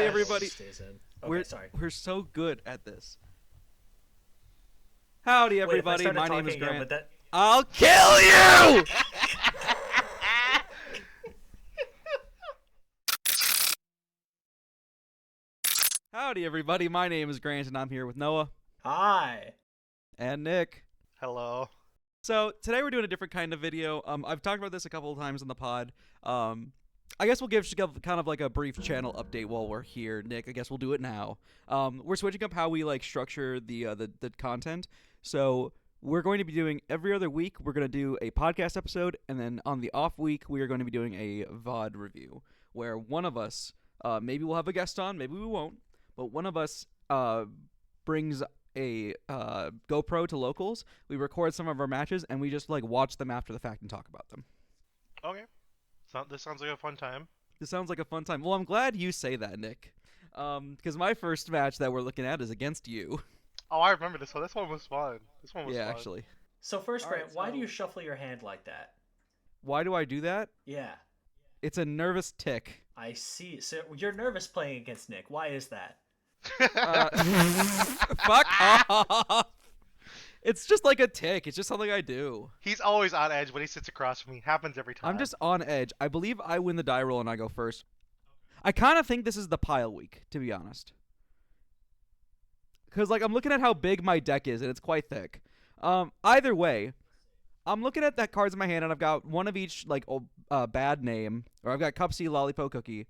Howdy, everybody. Stays in. Okay, We're sorry. we're so good at this. Howdy, Wait, if I everybody. started My name talking is again, Grant. but that I'll kill you! Howdy, everybody. My name is Grant, and I'm here with Noah hi. and Nick. Hello. So today we're doing a different kind of video. I've talked about this a couple of times in the pod. I guess we'll give kind of like a brief channel update while we're here. Nick, I guess we'll do it now. We're switching up how we like structure the content. So we're going to be doing every other week. We're going to do a podcast episode, and then on the off week, we are going to be doing a VOD review where one of us, maybe we'll have a guest on, maybe we won't, but one of us brings a GoPro to locals. We record some of our matches, and we just like watch them after the fact and talk about them. Okay. This sounds like a fun time. This sounds like a fun time. Well, I'm glad you say that, Nick, because my first match that we're looking at is against you. Oh, I remember this one. This one was fun. This one was Yeah, fun. actually. So first, All Grant, right, why so- do you shuffle your hand like that? Why do I do that? Yeah, It's a nervous tick. I see. So you're nervous playing against Nick. Why is that? Fuck off. It's just like a tick. It's just something I do. He's always on edge when he sits across from me. Happens every time. I'm just on edge. I believe I win the die roll and I go first. I kind of think this is the pile week, to be honest. Because, like, I'm looking at how big my deck is, and it's quite thick. Either way, I'm looking at that cards in my hand, and I've got one of each, like, bad name. Or I've got Cup C, Lollipop Cookie.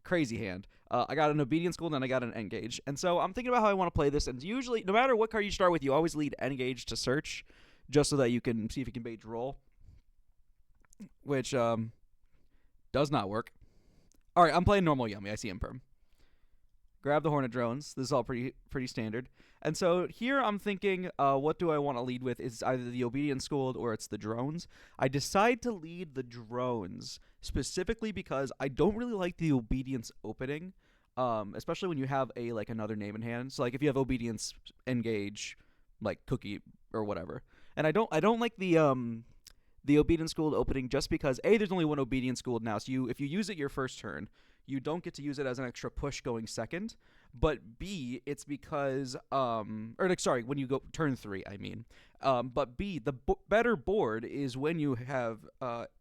Crazy hand. I got an Obedience School, and then I got an Engage. And so I'm thinking about how I want to play this, and usually, no matter what card you start with, you always lead Engage to search, just so that you can see if you can bait roll. Which, does not work. Alright, I'm playing normal Yummy. I see Imperm. Grab the Hornet Drones. This is all pretty standard. And so here I'm thinking, what do I want to lead with? It's either the Obedience Schooled or it's the drones. I decide to lead the drones specifically because I don't really like the Obedience opening, especially when you have another name in hand. So like if you have Obedience, Engage, like Cookie or whatever. And I don't like the Obedience Schooled opening just because A, there's only one Obedience Schooled now. So if you use it your first turn, you don't get to use it as an extra push going second. But B, it's because when you go turn 3, I mean. But B, the better board is when you have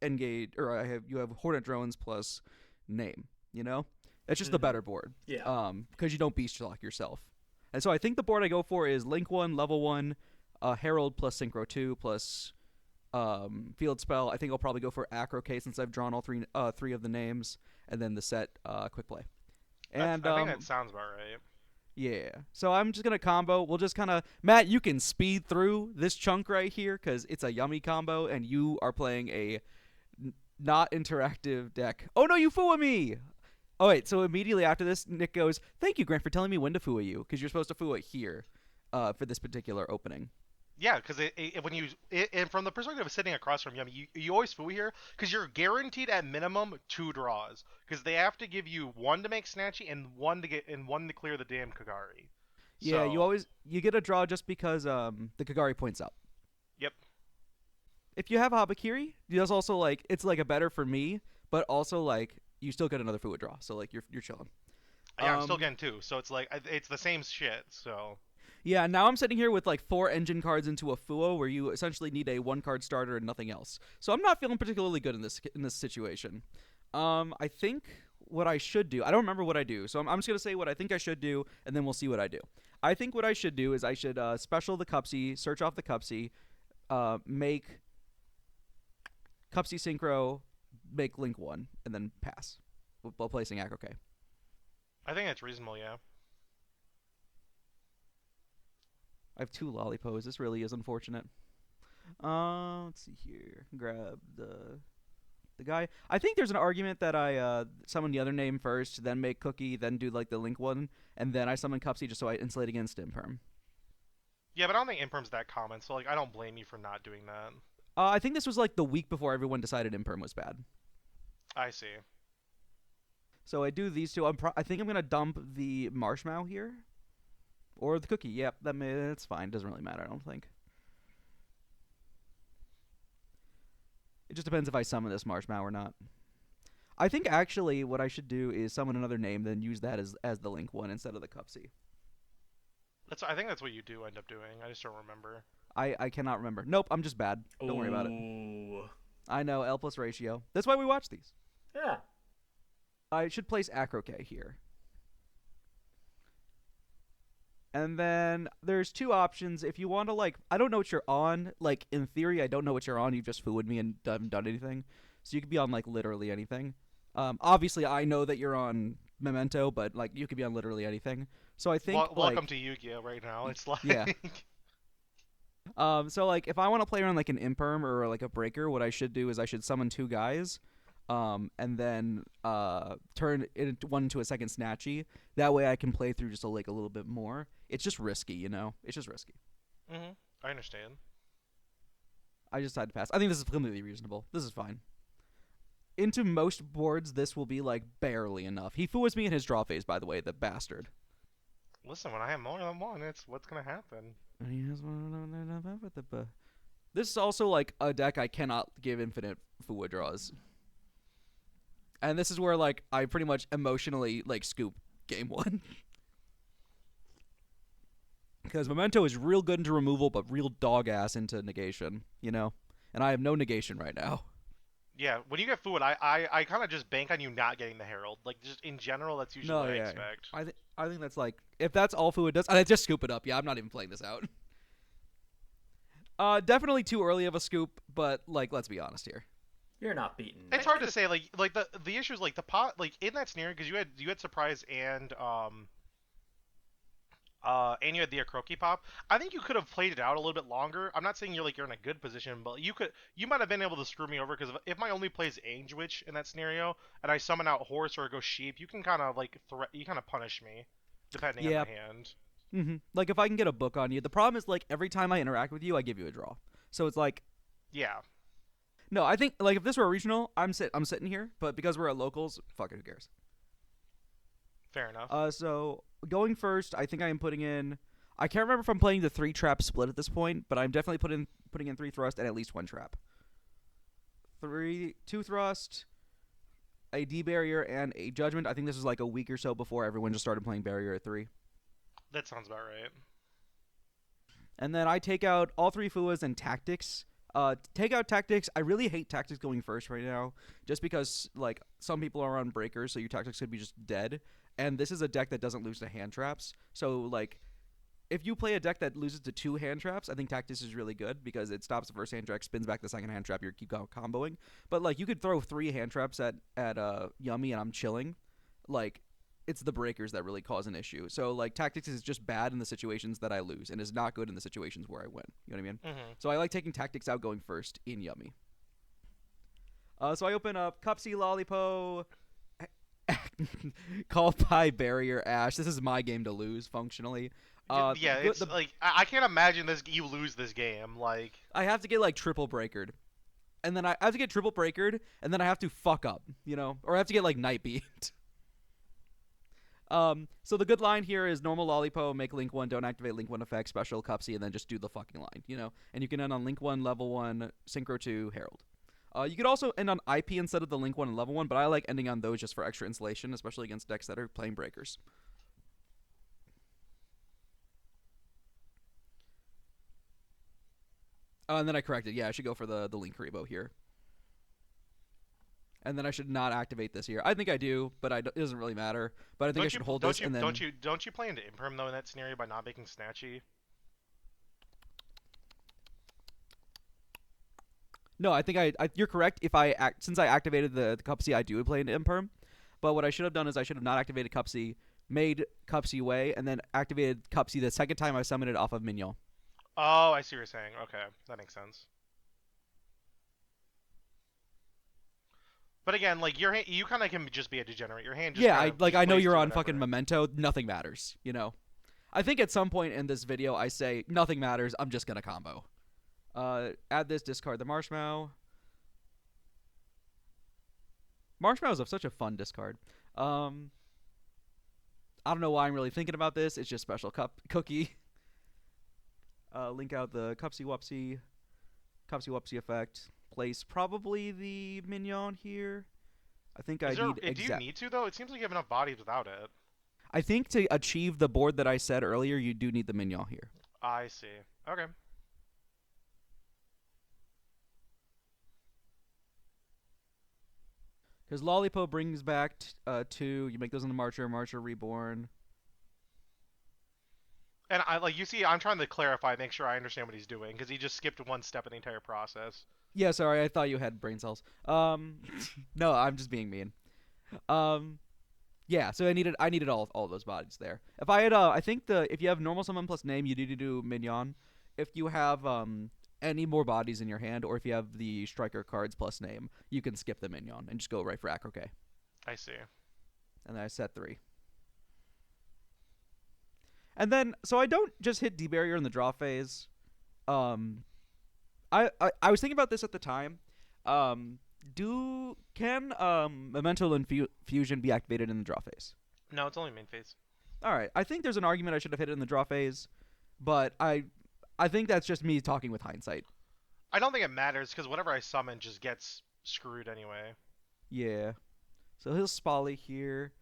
Engage or you have Hornet Drones plus name. You know, it's just the better board. Yeah. Because you don't beast lock yourself. And so I think the board I go for is Link 1, Level 1, Herald plus Synchro 2 plus Field Spell. I think I'll probably go for Acro K since I've drawn all three of the names, and then the set Quick Play. And I think that sounds about right. yeah, so I'm just gonna combo. We'll just kind of Matt, you can speed through this chunk right here because it's a yummy combo, and you are playing a not interactive deck. Oh no, you fooa me! Oh wait, so immediately after this, Nick goes, "Thank you, Grant, for telling me when to fooa you because you're supposed to fooa here for this particular opening." Yeah, because and from the perspective of sitting across from Yummy, you always foo here because you're guaranteed at minimum 2 draws because they have to give you 1 to make Snatchy and 1 to clear the damn Kagari. Yeah, So, you get a draw just because the Kagari points up. Yep. If you have Habakiri, that's also like it's like a better for me, but also like you still get another fooa draw, so like you're chilling. Yeah, I'm still getting 2, so it's like it's the same shit. So. Yeah, now I'm sitting here with like 4 engine cards into a Fuo where you essentially need a 1-card starter and nothing else. So I'm not feeling particularly good in this situation. I think what I should do, I don't remember what I do, so I'm just gonna say what I think I should do, and then we'll see what I do. I think what I should do is I should special the Cupsy, search off the Cupsy, make Cupsy Synchro, make Link 1, and then pass while placing Acro K. I think that's reasonable, yeah. I have 2 Lollipops. This really is unfortunate. Let's see here. Grab the guy. I think there's an argument that I summon the other name first, then make Cookie, then do like the Link one, and then I summon Cupsy just so I insulate against Imperm. Yeah, but I don't think Imperm's that common, so like I don't blame you for not doing that. I think this was like the week before everyone decided Imperm was bad. I see. So I do these 2. I think I'm gonna dump the Marshmallow here. Or the Cookie. Yep, that's fine. Doesn't really matter, I don't think. It just depends if I summon this Marshmallow or not. I think actually what I should do is summon another name, then use that as the link one instead of the Cupsy. I think that's what you do end up doing. I just don't remember. I cannot remember. Nope, I'm just bad. Don't worry about it. Ooh. I know, L plus ratio. That's why we watch these. Yeah. I should place Acroke here. And then there's two options. If you want to, like, I don't know what you're on. Like, in theory, I don't know what you're on. You've just fooed me and haven't done anything. So you could be on, like, literally anything. Obviously, I know that you're on Memento, but, like, you could be on literally anything. So I think, Welcome to Yu-Gi-Oh! Right now. It's like... Yeah. So, like, if I want to play around, like, an Imperm or, like, a Breaker, what I should do is I should summon two guys. And then turn it one into a second Snatchy. That way I can play through just a little bit more. It's just risky, you know? It's just risky. Mm-hmm. I understand. I just decided to pass. I think this is completely reasonable. This is fine. Into most boards, this will be, like, barely enough. He fools me in his draw phase, by the way, the bastard. Listen, when I have more than one, it's what's going to happen. This is also, like, a deck I cannot give infinite Fua draws. And this is where, like, I pretty much emotionally, like, scoop game one. Because Memento is real good into removal, but real dog ass into negation, you know? And I have no negation right now. Yeah, when you get food, I kind of just bank on you not getting the Herald. Like, just in general, that's usually what I expect. I think that's, like, if that's all Fua does, I just scoop it up. Yeah, I'm not even playing this out. Definitely too early of a scoop, but, like, let's be honest here. You're not beaten. It's hard to say. Like the issue is like the pot. Like in that scenario, because you had surprise and you had the Akroki pop. I think you could have played it out a little bit longer. I'm not saying you're in a good position, but you might have been able to screw me over because if my only plays Angel Witch in that scenario and I summon out Horse or go Sheep, you can kind of you kind of punish me depending on my hand. Mm-hmm. Like if I can get a book on you, the problem is like every time I interact with you, I give you a draw. So it's like, yeah. No, I think like if this were a regional, I'm sitting here, but because we're at locals, fuck it, who cares? Fair enough. So going first, I think I am putting in. I can't remember if I'm playing the 3-trap split at this point, but I'm definitely putting in 3 thrust and at least 1 trap. 2 thrust, a D barrier, and a judgment. I think this was like a week or so before everyone just started playing barrier at 3. That sounds about right. And then I take out all 3 Fuas and tactics. Take out tactics. I really hate tactics going first right now, just because like some people are on breakers, so your tactics could be just dead. And this is a deck that doesn't lose to hand traps. So like, if you play a deck that loses to 2 hand traps, I think tactics is really good because it stops the first hand trap, spins back the second hand trap. You keep comboing. But like, you could throw 3 hand traps at Yummy, and I'm chilling. Like, it's the breakers that really cause an issue. So like, tactics is just bad in the situations that I lose, and is not good in the situations where I win. You know what I mean? Mm-hmm. So I like taking tactics out going first in Yummy. So I open up Cupsy, Lollipo, Call by Barrier, Ash. This is my game to lose functionally. It's like I can't imagine you lose this game. Like I have to get like triple breakered, and then I have to get triple breakered, and then I have to fuck up, you know, or I have to get like night beat. So the good line here is normal Lollipo, make Link 1, don't activate Link 1 effect, special Cupsy, and then just do the fucking line, you know? And you can end on Link 1, level 1, Synchro 2, Herald. You could also end on IP instead of the Link 1 and level 1, but I like ending on those just for extra insulation, especially against decks that are playing breakers. And then I corrected. Yeah, I should go for the Link Karibo here. And then I should not activate this here. I think I do, but it doesn't really matter. But I think I should hold this and then... Don't you play into Imperm, though, in that scenario by not making Snatchy? No, I think you're correct. Since I activated the Cupsy, I do play into Imperm. But what I should have done is I should have not activated Cupsy, made Cupsy way, and then activated Cupsy the second time I summoned it off of Mignon. Oh, I see what you're saying. Okay, that makes sense. But again, like your hand, you kind of can just be a degenerate. Your hand just I know you're on fucking Memento. Nothing matters, you know. I think at some point in this video I say nothing matters. I'm just gonna combo. Add this, discard the Marshmallow. Marshmallows are such a fun discard. I don't know why I'm really thinking about this. It's just special cookie. Link out the Cupsy Wupsy effect. Place probably the Mignon here. I think I Is there? need Do you exact. need to though? It seems like you have enough bodies without it. I think to achieve the board that I said earlier, you do need the mignon here. I see. Okay. Because Lollipo brings back two. You make those into Marcher. Marcher Reborn. And I like you see, I'm trying to clarify, make sure I understand what he's doing, because he just skipped one step in the entire process. Yeah, sorry, I thought you had brain cells. No, I'm just being mean. Um, yeah, so I needed all those bodies there. If I had I think if you have normal summon plus name, you need to do mignon. If you have any more bodies in your hand, or if you have the striker cards plus name, you can skip the mignon and just go right for Akroke. I see. And then I set 3. And then so I don't just hit D barrier in the draw phase. Um, I was thinking about this at the time. Can Memento Fusion be activated in the draw phase? No, it's only main phase. All right, I think there's an argument I should have hit it in the draw phase, but I think that's just me talking with hindsight. I don't think it matters because whatever I summon just gets screwed anyway. Yeah. So he'll Spally here.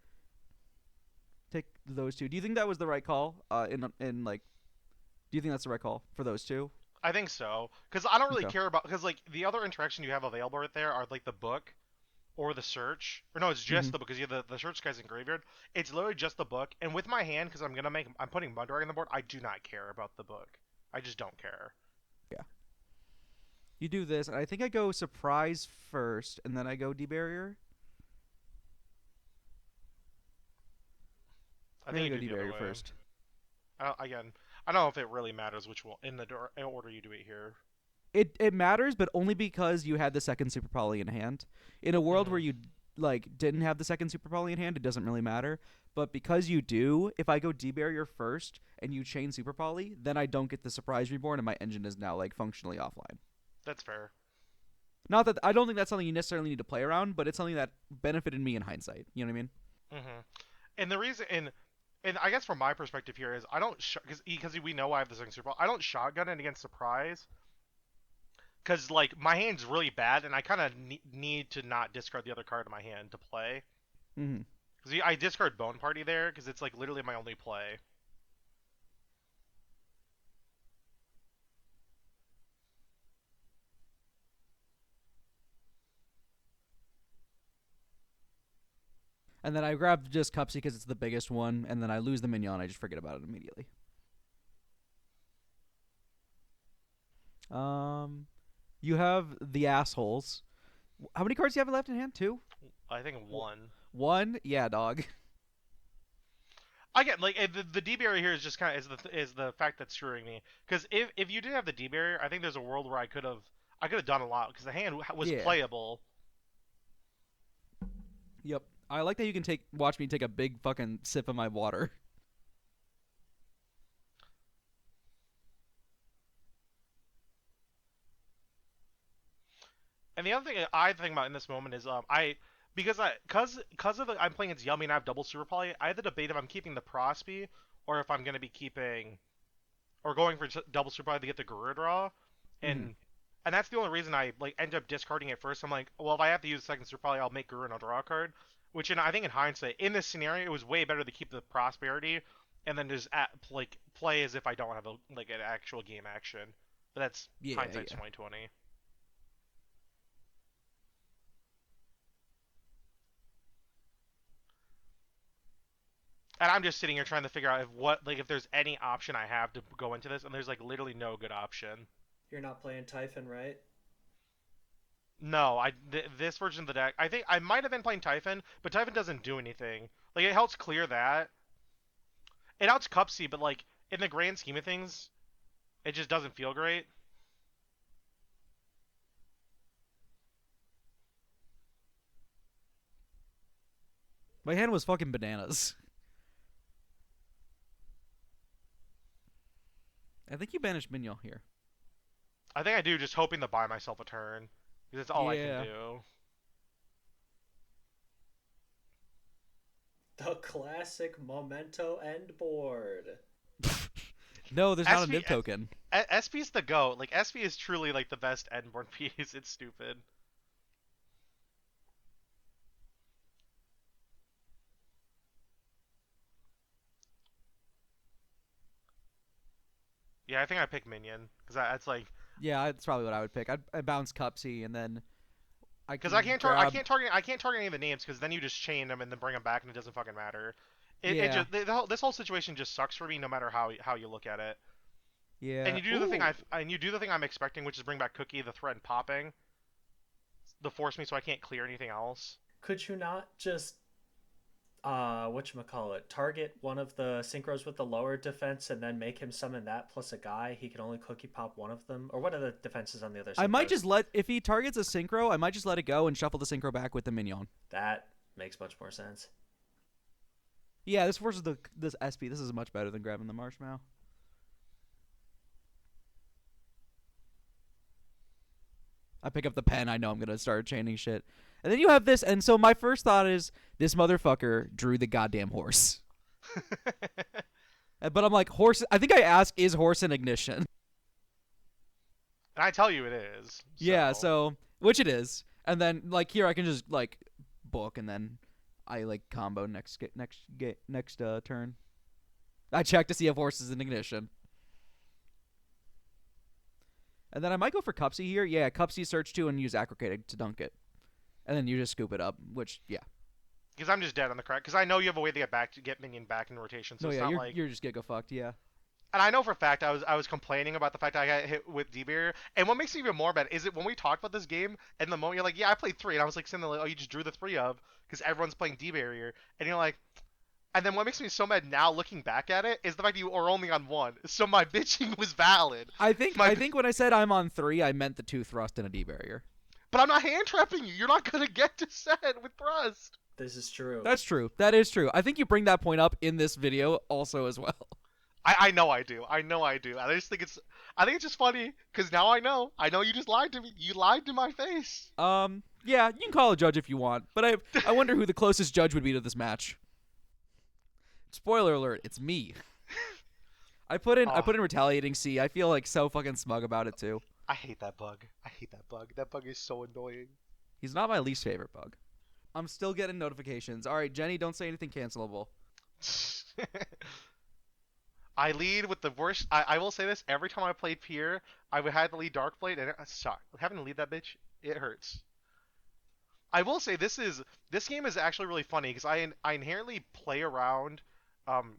Take those two. Do you think that was the right call? In like, do you think that's the right call for those two? I think so, because I don't really Okay. care about because like the other interaction you have available right there are like the book or the search, or no, it's just Mhm. the book because you have the search guy's in graveyard. It's literally just the book, and with my hand because I'm putting Muddrag on the board. I do not care about the book. I just don't care. Yeah. You do this, and I think I go surprise first, and then I go D barrier. I Maybe think I you go do D the other barrier way. first. Again, I don't know if it really matters which one in the order you do it here. It matters, but only because you had the second Super Poly in hand. In a world where Mhm. you like didn't have the second Super Poly in hand, it doesn't really matter. But because you do, if I go D barrier first and you chain Super Poly, then I don't get the surprise reborn, and my engine is now like functionally offline. That's fair. Not that I don't think that's something you necessarily need to play around, but it's something that benefited me in hindsight. You know what I mean? hmm And the reason, and I guess from my perspective here is I don't because we know I have the second Super Bowl. I don't shotgun it against surprise because like my hand's really bad, and I kind of need to not discard the other card in my hand to play. Mm-hmm. Because I discard Bone Party there because it's like literally my only play. And then I grab just Cupsy because it's the biggest one, and then I lose the mignon. I just forget about it immediately. You have the assholes. How many cards do you have left in hand? 2? I think one. 1? Yeah, dog. I get like the D barrier here is just kind of is the fact that's screwing me because if you didn't have the D barrier, I think there's a world where I could have done a lot because the hand was Yeah. playable. Yep. I like that you can watch me take a big fucking sip of my water. And the other thing I think about in this moment is because I'm playing against Yummy and I have double Super Poly. I have the debate if I'm keeping the Prosby or if I'm going to be keeping or going for double Super Poly to get the Garura draw, Mhm. and that's the only reason I like end up discarding it first. I'm like, well, if I have to use the second Super Poly, I'll make Garura and I'll draw a card. Which I think in hindsight, in this scenario, it was way better to keep the Prosperity and then just play as if I don't have an actual game action. But that's Yeah, hindsight's yeah. 2020. And I'm just sitting here trying to figure out if there's any option I have to go into this, and there's like literally no good option. You're not playing Typhon, right? No, this version of the deck, I think I might have been playing Typhon, but Typhon doesn't do anything. Like it helps clear that. It outs Cupsy, but like in the grand scheme of things, it just doesn't feel great. My hand was fucking bananas. I think you banished mignon here. I think I do, just hoping to buy myself a turn because that's all I Yeah. can do. The classic Memento end board. No, there's not a SP nib token. SP's the goat. Like SP is truly like the best endboard piece. It's stupid. Yeah, I think I pick minion because that's like Yeah, that's probably what I would pick. I'd bounce Cupsy and then I because can grab. I can't target any of the names because then you just chain them and then bring them back and it doesn't fucking matter. It Yeah, just this whole situation just sucks for me no matter how you look at it. And yeah. you do the thing Ooh, I'm expecting, which is bring back Cookie, the threat and popping, the force me so I can't clear anything else. Could you not just whatchamacallit, target one of the synchros with the lower defense and then make him summon that plus a guy? He can only cookie pop one of them. Or what are the defenses on the other I might synchros? just let if he targets a synchro, I might just let it go and shuffle the synchro back with the minion. That makes much more sense. Yeah, this forces the this SP. This is much better than grabbing the marshmallow. I pick up the pen. I know I'm gonna start chaining shit. And then you have this, and so my first thought is this motherfucker drew the goddamn horse. But I'm like, horse. I think I asked, is horse an ignition? And I tell you it is. Yeah, so which it is. And then like here I can just like book, and then I like combo next turn. I check to see if horse is an ignition. And then I might go for Cupsy here. Yeah, Cupsy search 2 and use Acrocade to dunk it. And then you just scoop it up, which, yeah. because I'm just dead on the crack. Because I know you have a way to get minion back in rotation, so No, it's yeah, not you're, like. you're just giga fucked, yeah. And I know for a fact I was complaining about the fact I got hit with D barrier. And what makes me even more mad is it when we talked about this game and the moment you're like, yeah, I played 3, and I was like sitting there like, oh, you just drew the 3 of because everyone's playing D barrier, and you're like. And then what makes me so mad now, looking back at it, is the fact that you are only on 1. So my bitching was valid. I think My, I think when I said I'm on 3, I meant the 2 thrust and a D barrier. but I'm not hand trapping you. You're not gonna get to set with thrust. This is true. That's true. That is true. I think you bring that point up in this video also as well. I know I do. I know I do. I just think it's just funny because now I know. I know you just lied to me. You lied to my face. Yeah, you can call a judge if you want, but I wonder who the closest judge would be to this match. Spoiler alert, it's me. I put in retaliating C. I feel like so fucking smug about it too. I hate that bug. I hate that bug. That bug is so annoying. He's not my least favorite bug. I'm still getting notifications. All right, Jenny, don't say anything cancelable. I lead with the worst. I will say this: every time I played Pier, I would have to lead Darkblade, and it sucked. Having to lead that bitch, it hurts. I will say this game is actually really funny because I inherently play around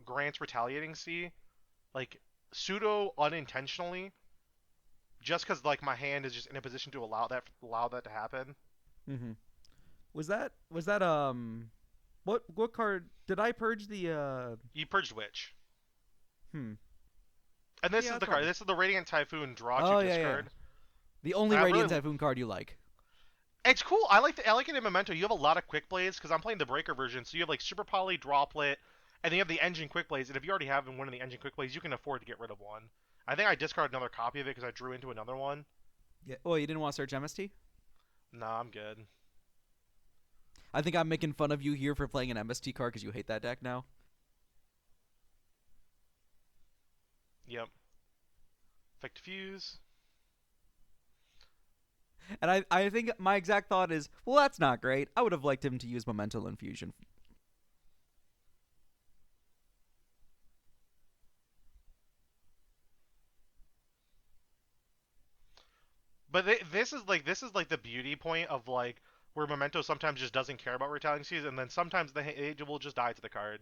Grant's retaliating C like pseudo unintentionally, just because like my hand is just in a position to allow that to happen. Mm-hmm. Was that what card did I purge the You purged Witch. hmm And this Yeah, is the that's card. fine. This is the Radiant Typhoon draw Oh, to yeah, discard. the only I Radiant really- Typhoon card you like? It's cool. I like it in Memento. You have a lot of quick blades because I'm playing the breaker version. So you have like super poly, droplet, and then you have the engine quick blades. And if you already have one of the engine quick blades, you can afford to get rid of one. I think I discarded another copy of it because I drew into another one. Yeah. Oh, you didn't want to search MST? Nah, I'm good. I think I'm making fun of you here for playing an MST card because you hate that deck now. Yep. Effect Fuse. And I think my exact thought is, well, that's not great. I would have liked him to use Momental Infusion. But this is like the beauty point of like where Memento sometimes just doesn't care about retaliating seas, and then sometimes it will just die to the card.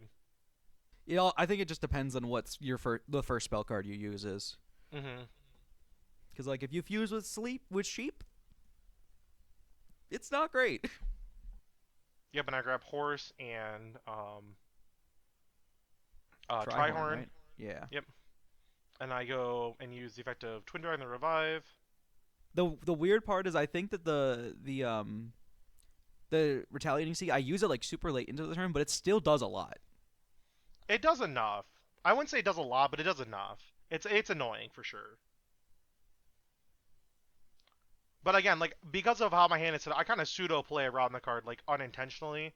You know, I think it just depends on what's the first spell card you use is. Mm-hmm. Because like if you fuse with sheep, it's not great. Yep, and I grab Horse and Trihorn, Trihorn. right? Yeah. Yep. And I go and use the effect of Twin Dragon the Revive. The weird part is I think that the retaliating sea I use it like super late into the turn, but it still does a lot. It does enough. I wouldn't say it does a lot, but it does enough. It's annoying for sure. But again, like because of how my hand is set, I kind of pseudo play around the card like unintentionally.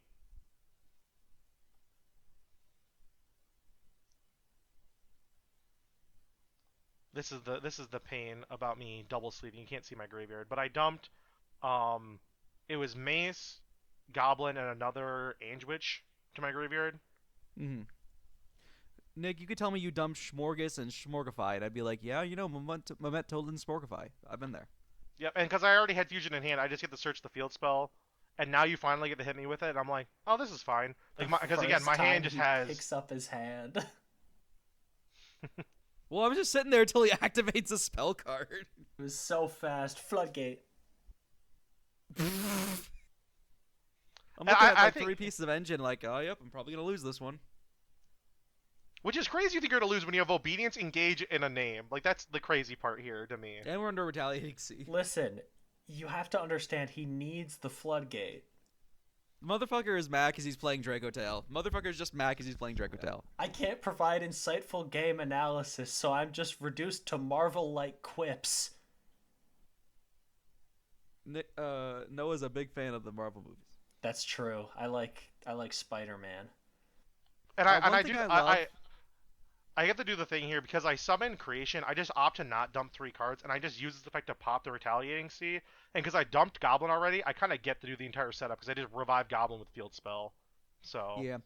This is the pain about me double sleeving. You can't see my graveyard, but I dumped. It was Mace, Goblin, and another Angewitch to my graveyard. Mm-hmm. Nick, you could tell me you dumped Schmorgus and Schmorgify, and I'd be like, yeah, Memento and Smorgify. I've been there. Yep, and because I already had fusion in hand, I just get to search the field spell, and now you finally get to hit me with it, and I'm like, oh, this is fine. The Like, because again, first my hand time just he has. picks up his hand. Well, I was just sitting there until he activates a spell card. It was so fast. Floodgate. I'm And looking at I like think- 3 pieces of engine, like, oh, yep, I'm probably gonna lose this one. Which is crazy you think you're gonna lose when you have obedience, engage, in a name. Like that's the crazy part here to me. And we're under retaliating C. Listen, you have to understand he needs the floodgate. Motherfucker is mad because he's playing Draco Tail. Motherfucker is just mad because he's playing Draco Tail. I can't provide insightful game analysis, so I'm just reduced to Marvel-like quips. Noah's a big fan of the Marvel movies. That's true. I like Spider-Man. And one I thing do I love- I get to do the thing here because I summon creation. I just opt to not dump 3 cards, and I just use this effect to pop the retaliating C. And because I dumped Goblin already, I kind of get to do the entire setup because I just revive Goblin with field spell. So Yeah.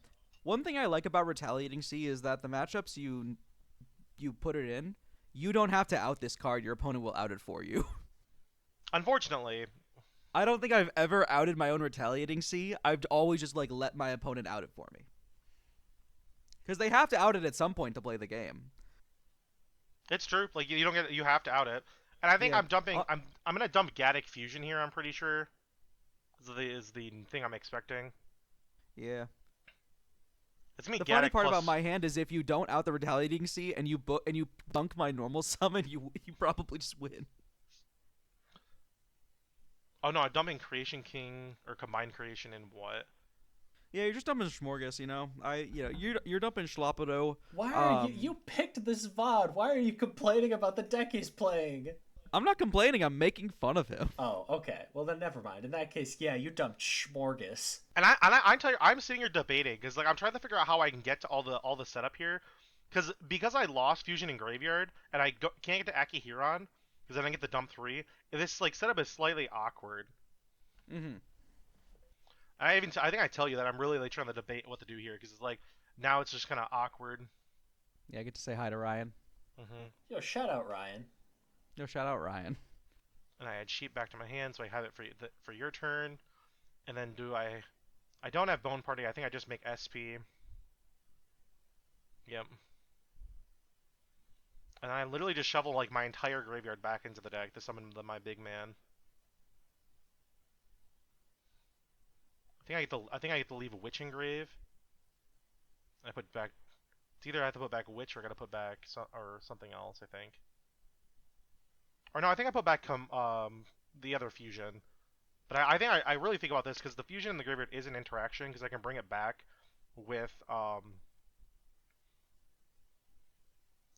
One thing I like about retaliating C is that the matchups you put it in, you don't have to out this card. Your opponent will out it for you. unfortunately, I don't think I've ever outed my own retaliating C. I've always just like let my opponent out it for me. Because they have to out it at some point to play the game. it's true. Like you don't get you have to out it. And I think Yeah. I'm dumping. I'm gonna dump Gaddic Fusion here. I'm pretty sure. Is the thing I'm expecting. Yeah. It's me. The Gaddic funny part plus... about my hand is if you don't out the retaliating C and you dunk my normal summon, you probably just win. Oh no, I'm dumping Creation King or Combined Creation in what? Yeah, you're just dumping Schmorgus, you know. You're dumping Schlapado. Why are you picked this VOD? Why are you complaining about the deck he's playing? I'm not complaining. I'm making fun of him. Oh, okay. Well then, never mind. In that case, yeah, you dumped Schmorgus. And I tell you, I'm sitting here debating because like I'm trying to figure out how I can get to all the setup here, because I lost Fusion in Graveyard and can't get to Akihiron because I didn't get the dump 3. This like setup is slightly awkward. Mm-hmm. I think I tell you that I'm really like trying to debate what to do here because it's like now it's just kind of awkward. Yeah, I get to say hi to Ryan. Mm-hmm. Yo, shout out Ryan. Yo, shout out Ryan. And I add sheep back to my hand, so I have it for your turn. And then I don't have Bone Party. I think I just make SP. Yep. And I literally just shovel like my entire graveyard back into the deck to summon my big man. I think I get to leave a Witch Engrave. I put back. It's either I have to put back Witch or I gotta put back something else. I think. Or no, I think I put back the other fusion. But I really think about this because the fusion in the graveyard is an interaction because I can bring it back with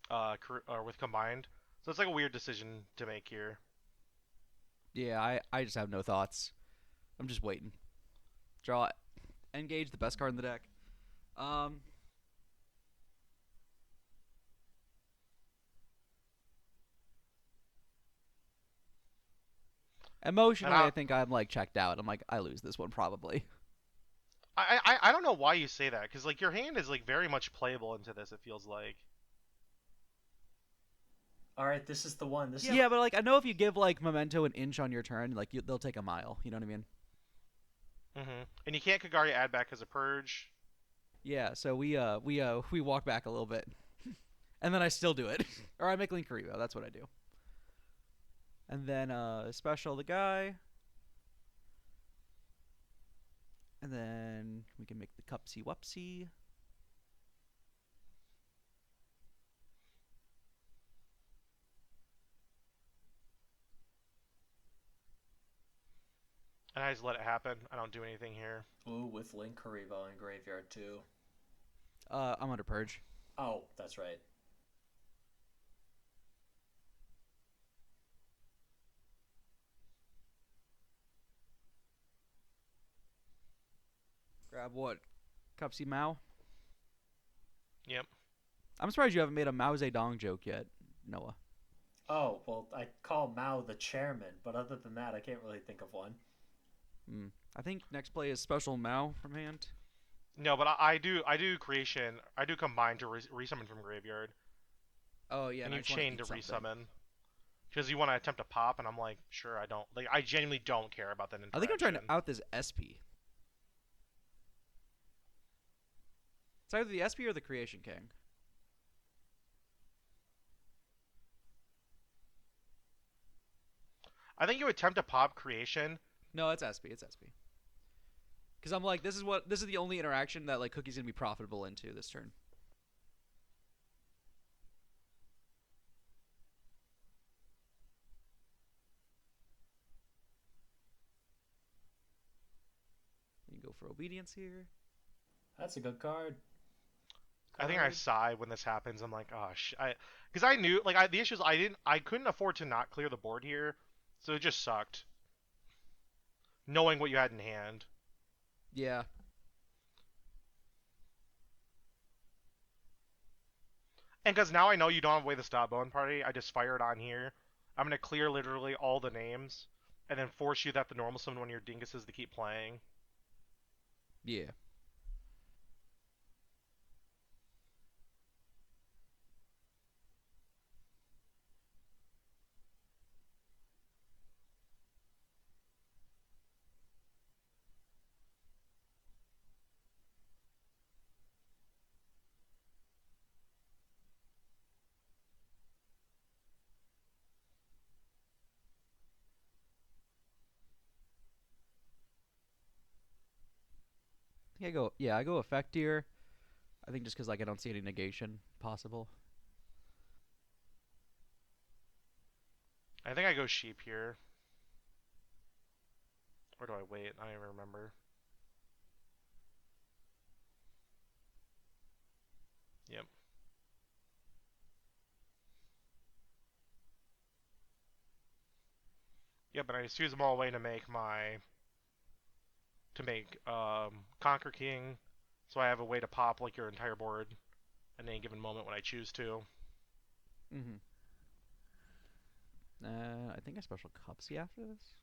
with combined. So it's like a weird decision to make here. Yeah, I just have no thoughts. I'm just waiting. Draw, engage the best card in the deck. Emotionally, And I think I'm like checked out. I'm like, I lose this one probably. I don't know why you say that because like your hand is like very much playable into this. It feels like. All right, this is the one. Yeah, but like I know if you give like Memento an inch on your turn, like they'll take a mile. You know what I mean? Mm-hmm. And you can't Kagari add back as a purge. Yeah. So we walk back a little bit, and then I still do it, or I make Link Karibo. That's what I do. And then special the guy. And then we can make the Cupsy Wupsy. And I just let it happen. I don't do anything here. Ooh, with Link Karibo in Graveyard too. I'm under Purge. Oh, that's right. Grab what? Cupsy Mao? Yep. I'm surprised you haven't made a Mao Zedong joke yet, Noah. Oh, well, I call Mao the chairman, but other than that, I can't really think of one. I think next play is special Mao from hand. No, but I do creation. I do combine to resummon from graveyard, Oh yeah, and and I you just want to chain eat to something. resummon because you want to attempt to pop, and I'm like, sure, I don't like. I genuinely don't care about that I think I'm trying to interaction. out this SP. It's either the SP or the Creation King. I think you attempt to pop creation. No, it's SP. It's SP. Because I'm like, this is the only interaction that like Cookie's gonna be profitable into this turn. You can go for obedience here. That's a good card. I think I Card. sigh when this happens. I'm like, oh, because I knew like the issue is I couldn't afford to not clear the board here, so it just sucked knowing what you had in hand. Yeah. And because now I know you don't have a way to stop Bone Party, I just fire it on here. I'm gonna clear literally all the names, and then force you that the normal summon one of your dinguses to keep playing. Yeah. I think I go. Yeah, I go effect here. I think just because like I don't see any negation possible. I think I go sheep here. Or do I wait? I don't even remember. Yep. Yep, and I just use them all away to make Conquer King, so I have a way to pop like your entire board at any given moment when I choose to. Mm-hmm. I think I special Cupsy after this.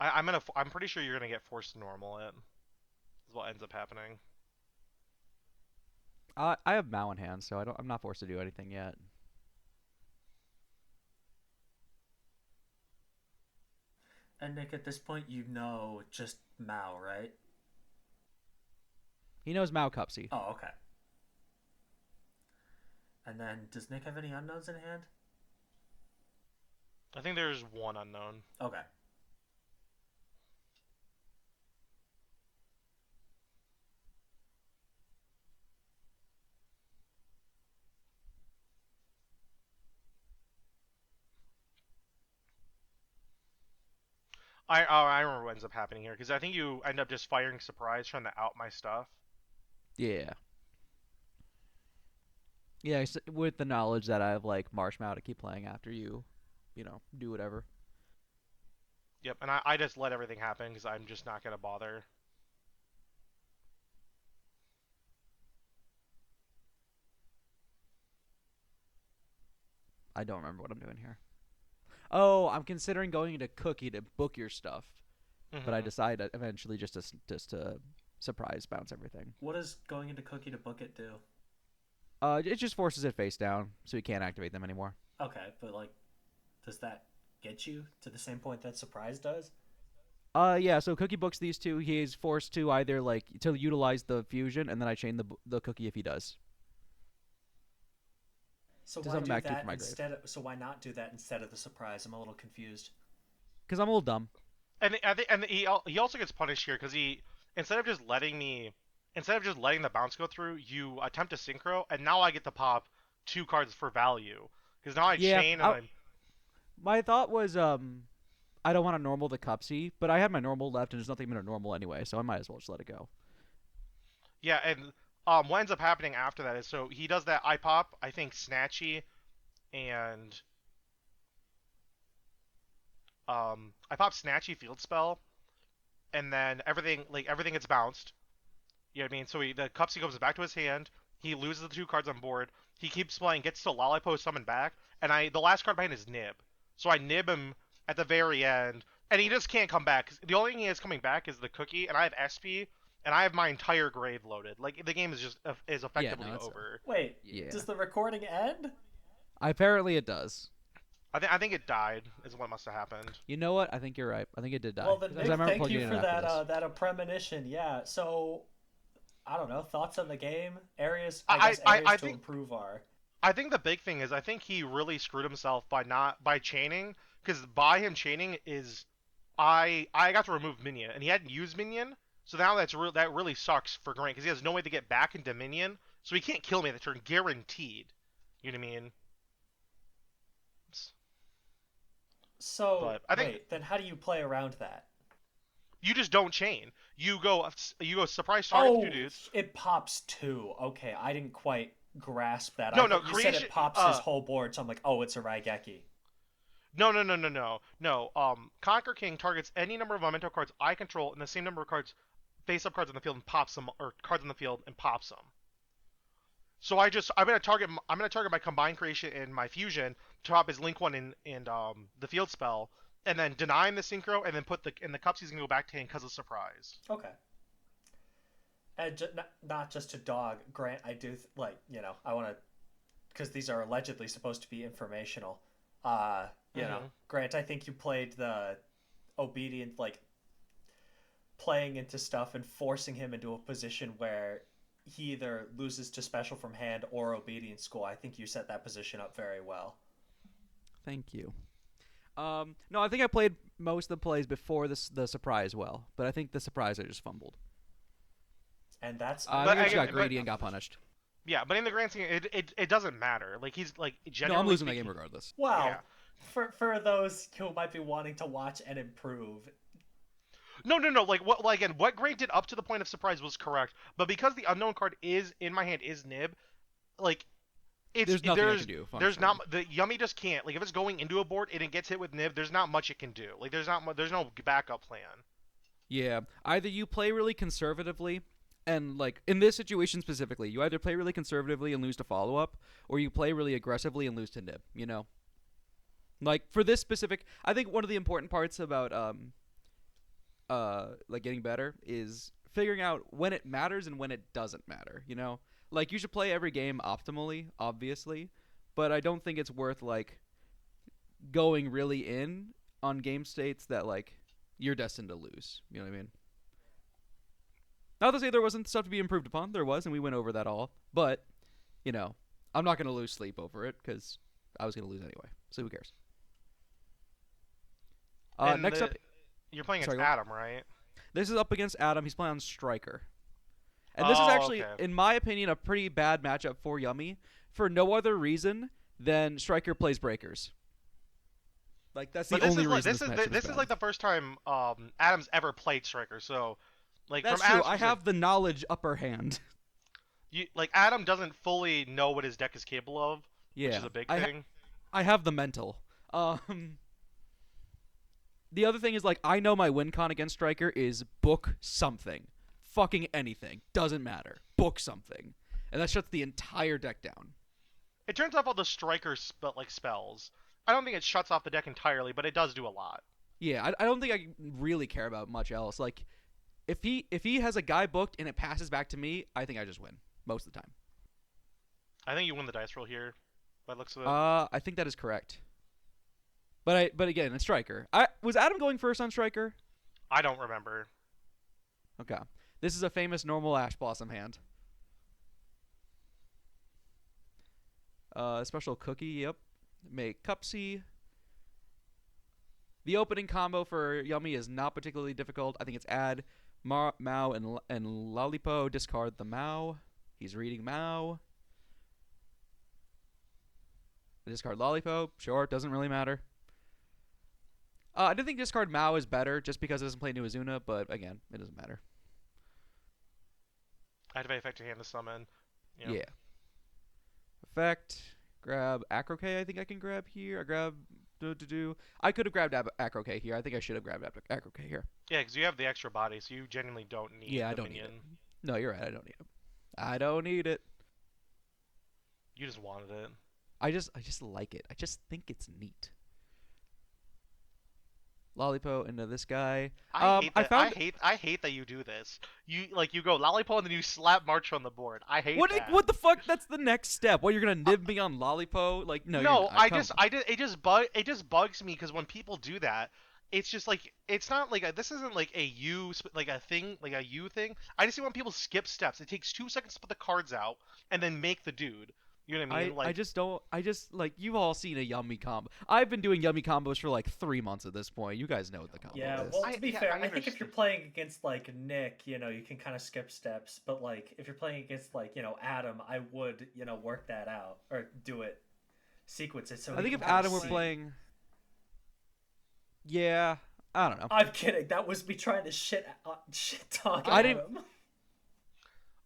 I'm pretty sure you're gonna get forced to normal it. Is what ends up happening. I have Mao in hand, so I'm not forced to do anything yet. And Nick, at this point, you know just Mao, right? He knows Mao Cupsy. Oh, okay. And then, does Nick have any unknowns in hand? I think there's one unknown. Okay. I remember what ends up happening here because I think you end up just firing surprise trying to out my stuff. Yeah. Yeah, with the knowledge that I have like Marshmallow to keep playing after you, do whatever. Yep, and I just let everything happen because I'm just not gonna bother. I don't remember what I'm doing here. Oh, I'm considering going into Cookie to book your stuff, but I Hmm. decide eventually just to surprise bounce everything. What does going into Cookie to book it do? It just forces it face down, so you can't activate them anymore. Okay, but like, does that get you to the same point that Surprise does? Yeah. So Cookie books these two. He is forced to either like to utilize the fusion, and then I chain the Cookie if he does So to why summon do back two that from my grave. instead of? So why not do that instead of the Surprise? I'm a little confused. Because I'm a little dumb. And he also gets punished here because he instead of just letting me instead of just letting the bounce go through, you attempt to synchro, and now I get to pop two cards for value because now I Yeah. chain and I'm My thought was I don't want to normal the Cupsy, but I had my normal left, and there's nothing in a normal anyway, so I might as well just let it go. yeah, and what ends up happening after that is so he does that I pop I think Snatchy and I pop Snatchy Field Spell and then everything gets bounced. You know what I mean? So the Cupsy goes back to his hand. He loses the two cards on board. He keeps playing, gets to Lollipo summon back, and the last card behind is Nib. So I nib him at the very end, and he just can't come back. The only thing he has coming back is the Cookie, and I have SP, and I have my entire grave loaded. Like the game is just is effectively that's over. Wait, Yeah. does the recording end? Apparently it does. I think it died is what must have happened. You know what? I think you're right. I think it did die. Well, then, 'Cause I Nick, remember thank plugging you it in for after that this. that premonition. Yeah. So, I don't know. Thoughts on the game? Areas, I guess I, areas I to think improve are. I think the big thing is I think he really screwed himself by chaining, because by him chaining is I got to remove minion and he hadn't used minion, so now that really sucks for Grant because he has no way to get back into minion, so he can't kill me that turn guaranteed. You know what I mean? So, But I think wait, then how do you play around that? you just don't chain. You go surprise target Oh, two dudes. it pops two. Okay, I didn't quite grasp that. No, no, You said creation. it pops his whole board, so I'm like, oh, it's a Raigeki. No. Conquer King targets any number of memento cards I control and the same number of cards, face-up cards on the field and pops them, or cards on the field and pops them. So I'm gonna target my combined creation and my fusion to pop his link one in the field spell, and then deny him the synchro, and then put the cups he's gonna go back to hand because of surprise. Okay. And not just to dog Grant, I do I want to, because these are allegedly supposed to be informational. Grant, I think you played the obedient, like playing into stuff and forcing him into a position where he either loses to special from hand or obedient school. I think you set that position up very well. Thank you. No, I think I played most of the plays before the surprise well, but I think the surprise I just fumbled. And that's I think I just got greedy and got punished. Yeah, but in the grand scheme, it doesn't matter. Like he's like generally. No, I'm losing that speaking, game regardless. wow. Yeah. For those who might be wanting to watch and improve. No. What Grant did up to the point of surprise was correct, but because the unknown card is in my hand is Nib, like There's nothing I can do. There's not the Yummy just can't. Like if it's going into a board and it gets hit with Nib, there's not much it can do. Like there's no backup plan. Yeah, either you play really conservatively, and like in this situation specifically, you either play really conservatively and lose to follow up, or you play really aggressively and lose to Nib. You know, like for this specific, I think one of the important parts about like getting better is figuring out when it matters and when it doesn't matter. You know, like you should play every game optimally, obviously, but I don't think it's worth like going really in on game states that like you're destined to lose. You know what I mean? Not to say there wasn't stuff to be improved upon. There was, and we went over that all. But, you know, I'm not going to lose sleep over it because I was going to lose anyway. So who cares? Next up, you're playing Sorry, against go on. Adam, right? this is up against Adam. He's playing on Striker. And this is actually, Okay. in my opinion, a pretty bad matchup for Yummy for no other reason than Striker plays Breakers. Like, that's the But only reason this is like the first time Adam's ever played Striker, so like That's from true. Adam's I have the knowledge upper hand. like Adam doesn't fully know what his deck is capable of, Yeah. which is a big I thing. I have the mental. The other thing is, like, I know my win con against Striker is book something. Fucking anything. Doesn't matter. Book something. And that shuts the entire deck down. It turns off all the Striker spells. I don't think it shuts off the deck entirely, but it does do a lot. Yeah, I don't think I really care about much else. Like, if he has a guy booked and it passes back to me, I think I just win most of the time. I think you win the dice roll here, by the looks of it. I think that is correct. But again, it's Striker. Was Adam going first on Striker? I don't remember. Okay. This is a famous normal Ash Blossom hand. Special cookie, yep. Make Cupsy. The opening combo for Yummy is not particularly difficult. I think it's add Mao and Lolipo. Discard the Mao. He's reading Mao. Discard Lolipo. Sure, doesn't really matter. I do think discard Mao is better just because it doesn't play New Azuna, but again, it doesn't matter. Activate effect to hand the summon. Yep. Yeah. Effect. Grab Acro K, I think I can grab here. I grab. I could have grabbed Acro K here. I think I should have grabbed Acro K here. Yeah, because you have the extra body, so you genuinely don't need Yeah, I the don't minion. need it. No, you're right. I don't need it. I don't need it. You just wanted it. I just like it. I just think it's neat. Lollipo into this guy. I hate I that. found I hate that you do this. You go Lollipop and then you slap March on the board. I hate that. what the fuck? That's the next step. What, you're gonna nib me on Lollipo? Like, no, you're No, not. Come. it just bugs me because when people do that, it's just like it's not like this isn't like a like a thing like a you thing. I just see when people skip steps. It takes 2 seconds to put the cards out and then make the dude. You know what I mean? I just don't. I just like, you've all seen a yummy combo. I've been doing yummy combos for like 3 months at this point. You guys know what the combo Yeah, is. well, to be fair, I I think if understand. you're playing against like Nick, you can kind of skip steps. But like if you're playing against like Adam, I would work that out or do it, sequence it. So I he think can if kinda Adam were see. playing, yeah, I don't know. I'm kidding. That was me trying to shit talk I Adam. didn't-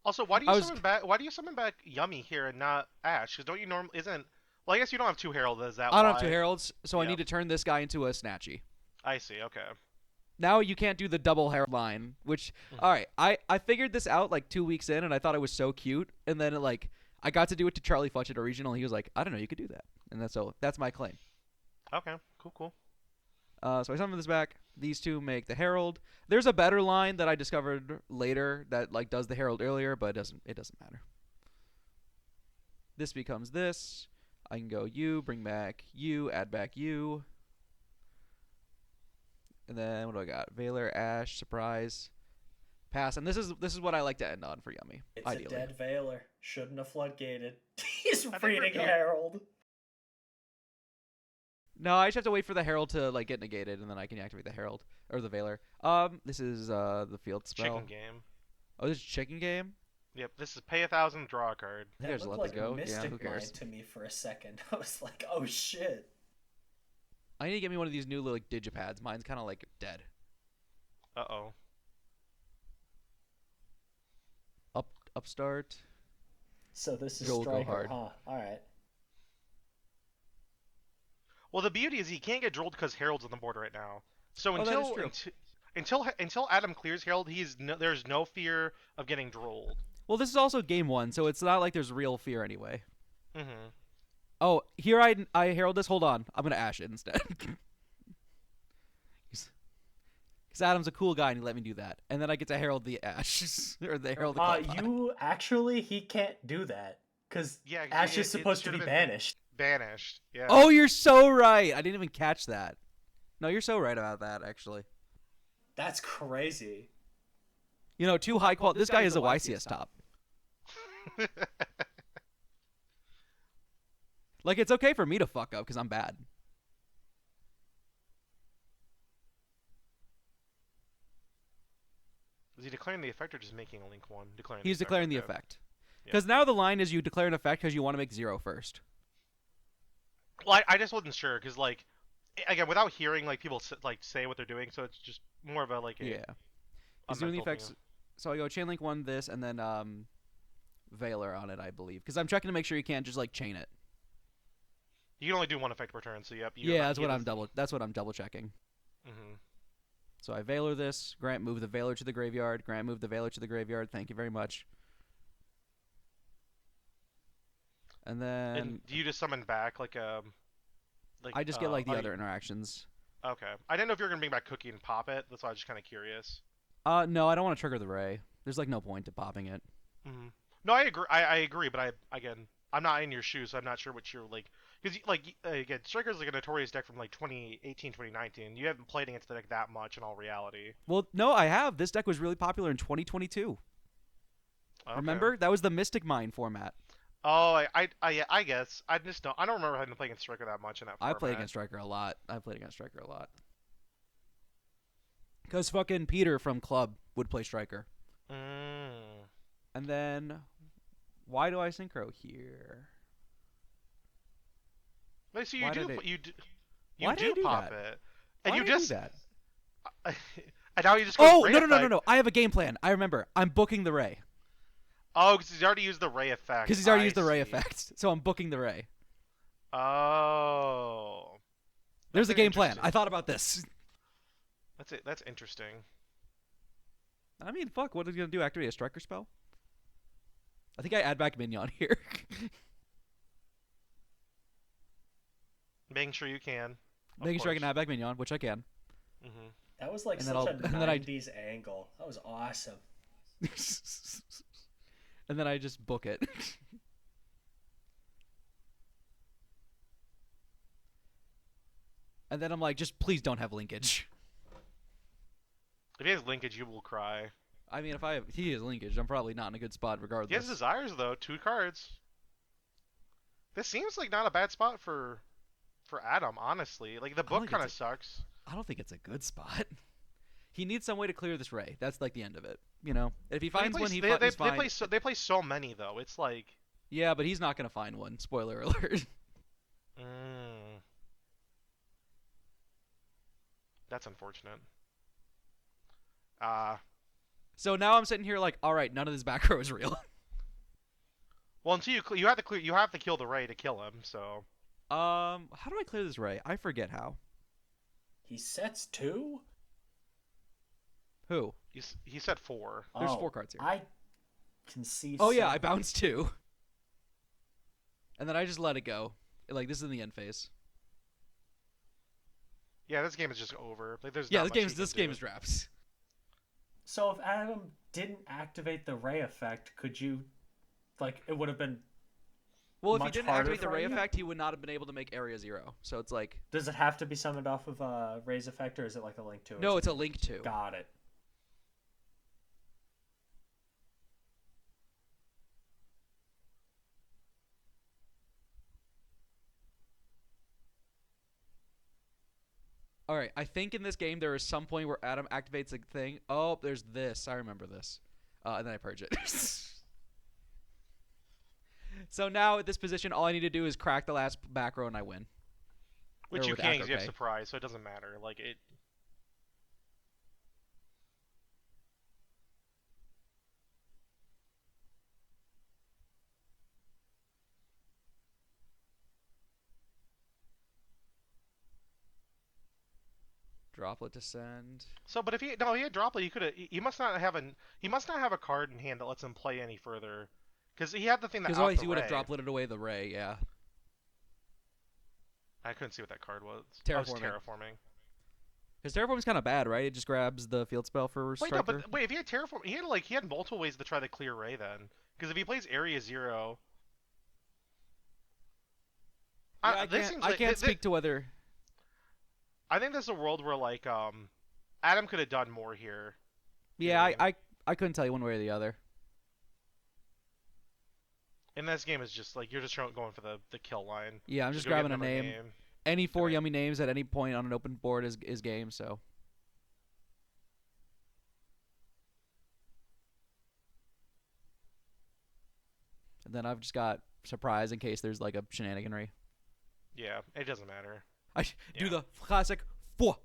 Also, why do I you was- summon back? Why do you summon back Yummy here and not Ash? Because don't you normally isn't? Well, I guess you don't have two heralds. Is that I don't why? have 2 heralds, so I Yep. need to turn this guy into a Snatchy. I see. Okay. Now you can't do the double herald line, which all right, I figured this out like 2 weeks in, and I thought it was so cute, and then I got to do it to Charlie Futch at a regional, and he was like, I don't know, you could do that, and that's my claim. Okay. Cool. So I summon this back. These two make the herald. There's a better line that I discovered later that like does the herald earlier, but it doesn't matter. This becomes this. I can go you, bring back you, add back you. And then what do I got? Valor, Ash, Surprise, Pass. And this is what I like to end on for Yummy. It's ideally. a dead Veiler. Shouldn't have floodgated. He's think we're reading good. Herald. No, I just have to wait for the herald to like get negated, and then I can activate the herald or the Valor. This is the field spell. Chicken game. Oh, this is chicken game. Yep. This is pay 1,000, draw a card. You That guys looked let like this go. a Yeah, Mystic who cares? Mind to me for a second. I was like, oh shit. I need to get me one of these new like digipads. Mine's kind of like dead. Uh-oh. Upstart. So this is Joel go Striker, hard. huh? Alright. Well, the beauty is he can't get drolled because Herald's on the board right now. So Oh, that is until Adam clears Herald, there's no fear of getting drolled. Well, this is also game 1, so it's not like there's real fear anyway. Mm-hmm. Oh, here I herald this. Hold on, I'm gonna Ash it instead. Because Adam's a cool guy and he let me do that, and then I get to herald the Ash or the herald the Cloudbot. He can't do that. Because Yeah, Ash is supposed to be should've been banished. Banished. Yeah. Oh, you're so right. I didn't even catch that. No, you're so right about that. Actually, That's crazy. too high quality. This guy is a YCS top. Like, it's okay for me to fuck up because I'm bad. Is he declaring the effect or just making a link one? He's declaring the okay. effect. Yeah. Because now the line is you declare an effect because you want to make 0 first. Well, I just wasn't sure because again, without hearing people say what they're doing, so it's just more of a Yeah. a He's doing the mental effects. thing. So I go chain link 1 this and then Valor on it, I believe. Because I'm checking to make sure you can't just chain it. You can only do one effect per turn, so yep. Yeah, that's what I'm double checking. Mm-hmm. So I Valor this. Grant move the Valor to the graveyard. Grant move the Valor to the graveyard. Thank you very much. And then And do you just summon back I just get the are other interactions. Okay. I didn't know if you were gonna bring back Cookie and pop it. That's why I was just kind of curious. No, I don't want to trigger the Ray. There's no point to popping it. Mm-hmm. No, I agree. I agree, but I'm not in your shoes, so I'm not sure what you're because again, Striker's a notorious deck from 2018, 2019. You haven't played against the deck that much in all reality. Well, no, I have. This deck was really popular in 2022. Okay. Remember? That was the Mystic Mine format. Oh, I guess I just don't. I don't remember having to play against Striker that much in that I format. played against Striker a lot. Because fucking Peter from Club would play Striker. Mm. And then, why do I synchro here? Wait, so Why you did do do pop that? it, and Why you did I do just that? and now you just go. Oh, Ray no. effect. I have a game plan. I remember. I'm booking the Ray. Oh, because he's already used the Ray effect. Because he's already I used the Ray see. effect. So I'm booking the Ray. Oh. There's That's a game plan. interesting. I thought about this. That's it. That's interesting. I mean, fuck. What is he going to do? Activate a Striker spell? I think I add back Mignon here. Making sure you can. Of Making sure I can course. add back Mignon, which I can. Hmm. That was like and then such I'll a and then I 90s angle. That was awesome. and then I just book it. And then I'm like, just please don't have linkage. If he has linkage, you will cry. I mean, if he has linkage, I'm probably not in a good spot He has regardless. desires though, 2 cards. This seems like not a bad spot for Adam, honestly. Like the I don't book think kind it's of sucks. I don't think it's a good spot. He needs some way to clear this Ray. That's like the end of it. You know, if he But finds one, they he's fine. play so many though. It's like, Yeah, but he's not gonna find one. Spoiler alert. mm, that's unfortunate. Uh So now I'm sitting here like, all right, none of this back row is real. well, until you have to clear, you have to kill the Ray to kill him. So How do I clear this Ray? I forget how. He sets 2? Who? he said 4. There's Oh, 4 cards here. I can see. Oh yeah, I something. bounced 2, and then I just let it go. Like this is in the end phase. Yeah, this game is just over. Like there's Yeah, not much he this can game do. is drafts. So if Adam didn't activate the Ray effect, could you, like, it would have been. Well, if he Much didn't harder activate the for Ray you? effect, he would not have been able to make Area 0. So it's like, Does it have to be summoned off of Ray's effect, or is it like a link to it? no, it's a link to. Got it. All right, I think in this game there is some point where Adam activates a thing. Oh, there's this. I remember this. And then I purge it. So now at this position, all I need to do is crack the last back row and I win. Which Or you with can't 'cause you have Acro-K. surprise, so it doesn't matter. Like it. Droplet descend. So, but if he had Droplet, he could have. He must not have a card in hand that lets him play any further, because he had the thing that Because out otherwise the he would have Ray. dropleted away the Ray, yeah. I couldn't see what that card was. Terraforming. Oh, it's terraforming. Because Terraforming's kind of bad, right? It just grabs the field spell for Wait, no, Striker. but wait, if he had terraform, he had multiple ways to try to clear Ray then. Because if he plays Area 0, Yeah, this seems I like, can't speak to whether... I think there's a world where like Adam could have done more here. Yeah, Yeah. I couldn't tell you one way or the other. And this game is just like you're just going for the kill line. Yeah, I'm just go get grabbing a another name. game. Any 4 Okay. yummy names at any point on an open board is game, so... And then I've just got surprise in case there's like a shenaniganry. Yeah, it doesn't matter. I do Yeah. the classic 4.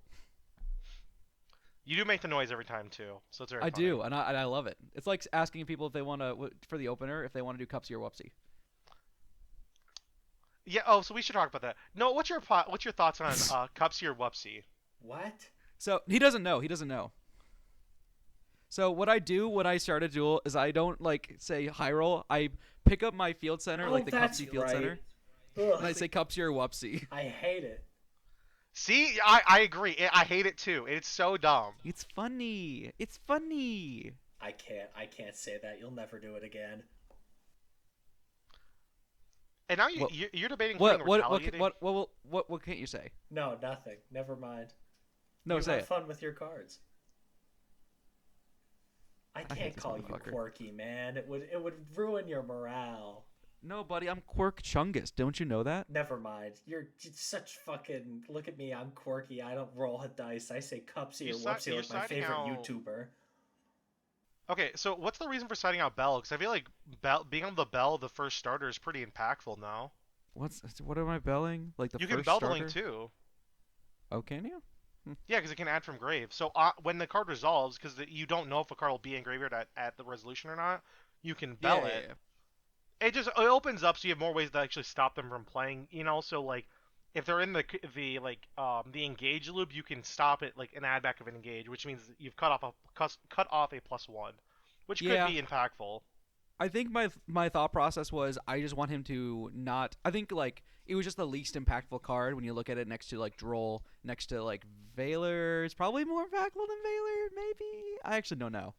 You do make the noise every time too, so it's very. I funny. do, and I love it. It's like asking people if they want to for the opener if they want to do Cupsy or Whoopsie. Yeah. Oh, so we should talk about that. No, what's your thoughts on Cupsy or Whoopsie? What? So he doesn't know. He doesn't know. So what I do when I start a duel is I don't like say high roll. I pick up my field center, Oh, like the that's Cupsy field right. center, Ugh, and I say Cupsy or Whoopsie. I hate it. See, I agree. I hate it too. It's so dumb. It's funny. It's funny. I can't say that. You'll never do it again. And now What- you're debating What putting what retaliating. what can't you say? No, nothing. Never mind. No, you say have it. fun with your cards. I hate can't this call you motherfucker. quirky, man. It would ruin your morale. No, buddy, I'm Quirk Chungus. Don't you know that? Never mind. You're such fucking. Look at me. I'm quirky. I don't roll a dice. I say Cupsy or Whoopsie you're like my siding favorite out- YouTuber. Okay, so what's the reason for citing out Bell? Because I feel like being on the Bell, the first starter, is pretty impactful now. What am I belling? Like the You first can bell the starter? link too. Oh, can you? Yeah, because it can add from grave. So when the card resolves, because you don't know if a card will be in graveyard at the resolution or not, you can bell it. It opens up so you have more ways to actually stop them from playing. You know, so like if they're in the engage loop, you can stop it like an add back of an engage, which means you've cut off a +1, which could Yeah. be impactful. I think my thought process was I just want him to not. I think like it was just the least impactful card when you look at it next to like Droll, next to like Valor is probably more impactful than Valor. Maybe I actually don't know.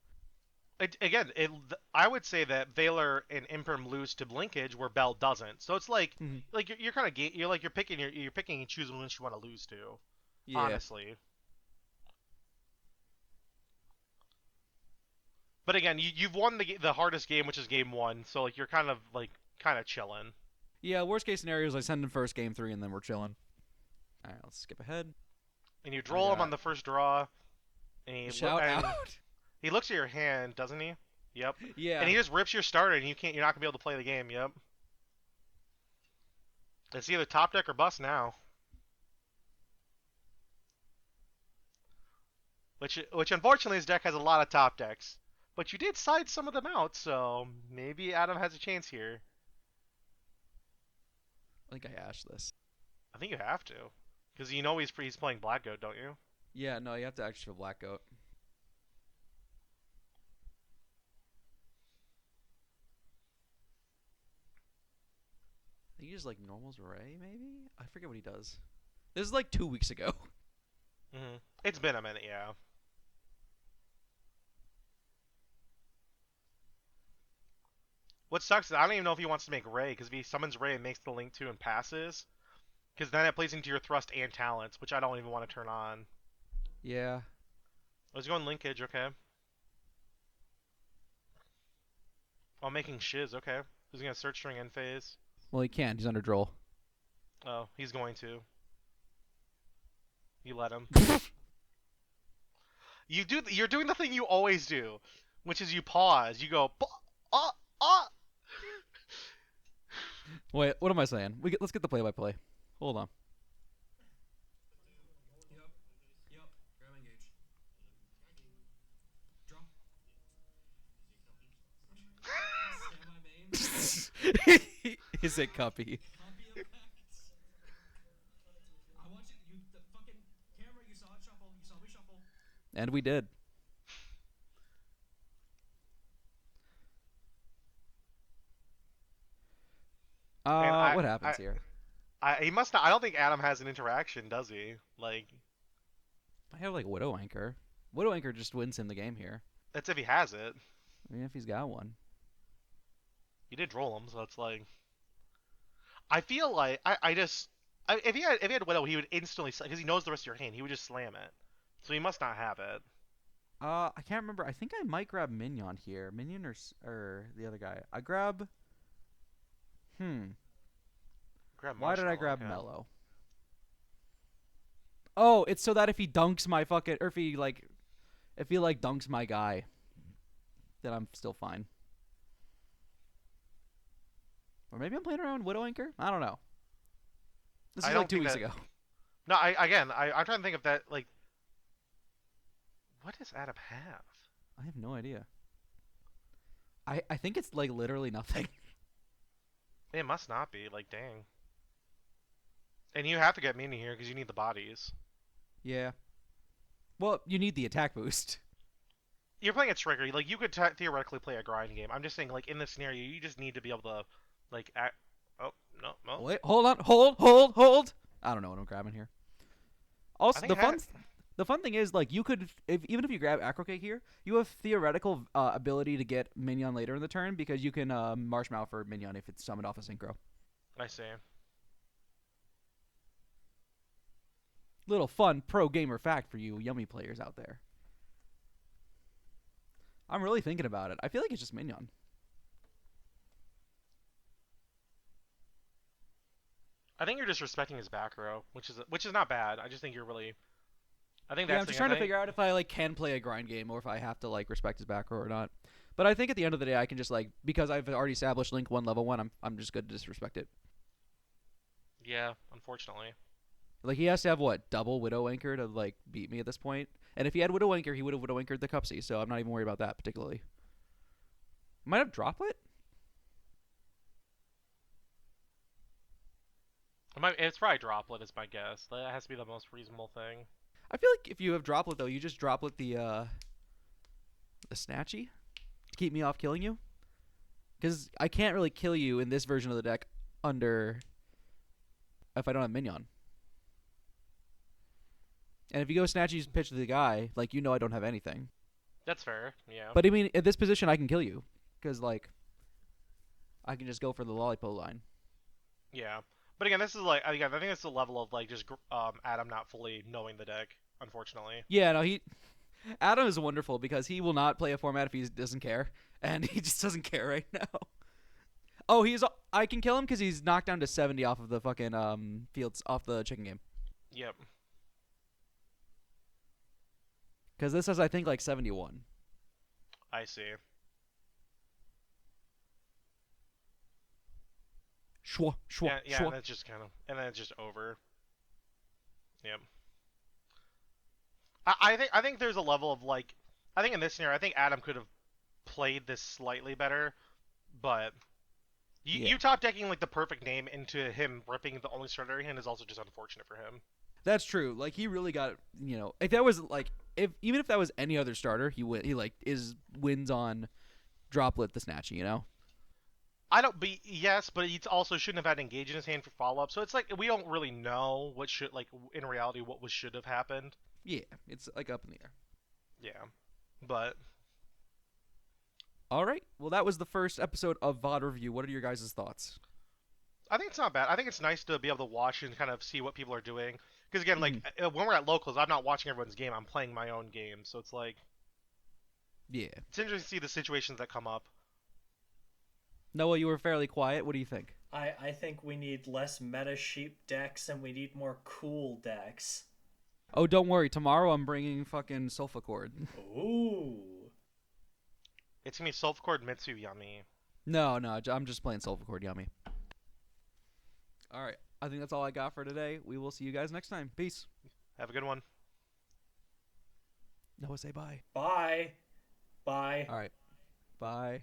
I would say that Valor and Imprim lose to Linkage where Bell doesn't. So it's Mhm. like you're kind of you're picking and choosing which you want to lose to. Yeah, Honestly. But again, you've won the hardest game, which is game one. So like you're kind of chilling. yeah. Worst case scenario is I send him first game three and then we're chilling. All right, let's skip ahead. And you I draw him on got the first draw, and shout out. he looks at your hand, doesn't he? Yep. Yeah. And he just rips your starter, and you're not gonna be able to play the game. Yep. It's either top deck or bust now. Which unfortunately his deck has a lot of top decks. But you did side some of them out, so maybe Adam has a chance here. I think I ashed this. I think you have to, because he's playing Black Goat, don't you? Yeah, no, you have to extra Black Goat. I think he just like normals Ray, maybe? I forget what he does. This is like 2 weeks ago. It's been a minute, yeah. What sucks is I don't even know if he wants to make Ray, because if he summons Ray and makes the Link 2 and passes, because then it plays into your Thrust and Talents, which I don't even want to turn on. Yeah. I was going Linkage, okay. Oh, making Shiz, okay. Who's gonna search string end phase? Well, he can't. He's under Droll. Oh, he's going to. You let him. You're doing the thing you always do, which is you pause. You go, ah, ah. Wait, what am I saying? Let's get the play-by-play. Hold on. Yep. Grab engage. Draw. Stand by main. Is it Cuppy? Copy effects. I want you. The fucking camera. You saw it shuffle. You saw me shuffle. And we did. What happens here? He must not. I don't think Adam has an interaction, does he? Like, I have like Widow Anchor. Widow Anchor just wins him the game here. that's if he has it. I mean, if he's got one. You did roll him, so it's like. I feel like if he had Widow, he would instantly because he knows the rest of your hand. He would just slam it. So he must not have it. I can't remember. I think I might grab Minion here. Minion or the other guy. I grab. Grab Why did I Marshmallow, grab okay. Mellow? Oh, it's so that if he dunks my fucking, or if he like dunks my guy, then I'm still fine. Or maybe I'm playing around with Widow Anchor. I don't know. This I is don't like 2 think weeks that- ago. No, I'm trying to think of that. Like, what does Adam have? I have no idea. I think it's like literally nothing. It must not be. Like, dang. And you have to get Mini here because you need the bodies. Yeah. Well, you need the attack boost. You're playing a trigger. Like, you could theoretically play a grind game. I'm just saying, like, in this scenario, you just need to be able to, like, oh, no. Wait, hold on, hold. I don't know what I'm grabbing here. Also, think the fun thing is like you could even if you grab Acrocake here, you have theoretical ability to get Minion later in the turn because you can Marshmallow for Minion if it's summoned off a synchro. I see. Little fun pro gamer fact for you yummy players out there. I'm really thinking about it. I feel like it's just Minion. I think you're just respecting his back row, which is not bad. I just think you're really. I think Yeah, that's I'm the just trying to thing. figure out if I like can play a grind game or if I have to like respect his back row or not. But I think at the end of the day, I can just like because I've already established Link 1 level 1, I'm just good to disrespect it. Yeah, unfortunately. Like he has to have what double Widow Anchor to like beat me at this point. And if he had Widow Anchor, he would have Widow Anchored the Cupsy. So I'm not even worried about that particularly. Might have Droplet. It's probably Droplet is my guess. That has to be the most reasonable thing. I feel like if you have Droplet though, you just Droplet the Snatchy to keep me off killing you. Because I can't really kill you in this version of the deck under if I don't have Mignon. And if you go Snatchy's pitch to the guy, like, you know I don't have anything. That's fair. Yeah. But I mean, at this position, I can kill you. Because, like, I can just go for the Lollipop line. Yeah. But again, this is like again, I think it's the level of like just Adam not fully knowing the deck, unfortunately. Yeah, no, Adam is wonderful because he will not play a format if he doesn't care. And he just doesn't care right now. Oh, I can kill him because he's knocked down to 70 off of the fucking fields, off the chicken game. Yep. Because this is, I think, like 71. I see. Shwa, shwa, Yeah, shwa. and it's just kind of, and then it's just over. Yep. I think there's a level of like, I think in this scenario, I think Adam could have played this slightly better, but you top decking like the perfect name into him ripping the only starter hand is also just unfortunate for him. That's true. Like, he really got, if that was like, even if that was any other starter, he wins on Droplet the Snatchy. I don't be yes, but he also shouldn't have had engage in his hand for follow up. So it's like we don't really know what should like in reality what should have happened. Yeah, it's like up in the air. Yeah, but all right. Well, that was the first episode of VOD Review. What are your guys' thoughts? I think it's not bad. I think it's nice to be able to watch and kind of see what people are doing. Because again, like when we're at locals, I'm not watching everyone's game. I'm playing my own game. So it's like, yeah, it's interesting to see the situations that come up. Noah, you were fairly quiet. What do you think? I think we need less meta sheep decks and we need more cool decks. Oh, don't worry. Tomorrow I'm bringing fucking Sulfacord. Ooh. It's gonna be Sulfcord Mitsu Yummy. No, I'm just playing Sulfacord Yummy. All right. I think that's all I got for today. We will see you guys next time. Peace. Have a good one. Noah, say bye. Bye. Bye. All right. Bye.